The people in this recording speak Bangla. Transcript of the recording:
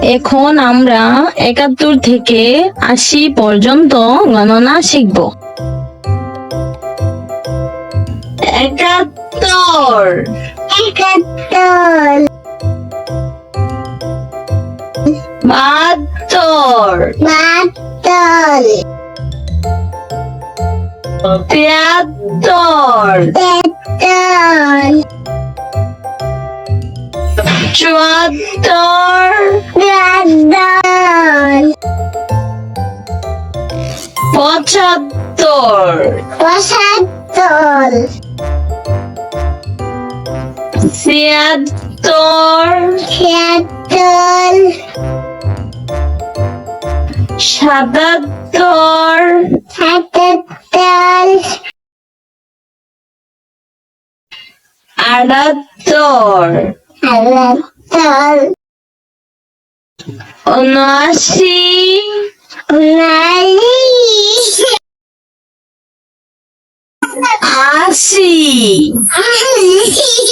এখন আমরা ৭১ থেকে ৮০ পর্যন্ত গণনা শিখব। ৭১ 71 ৭২ 72 ৭৩ ৭৪ ৭৫ 75 ৭৬ 77 ৭৮ ৭৯ ৮০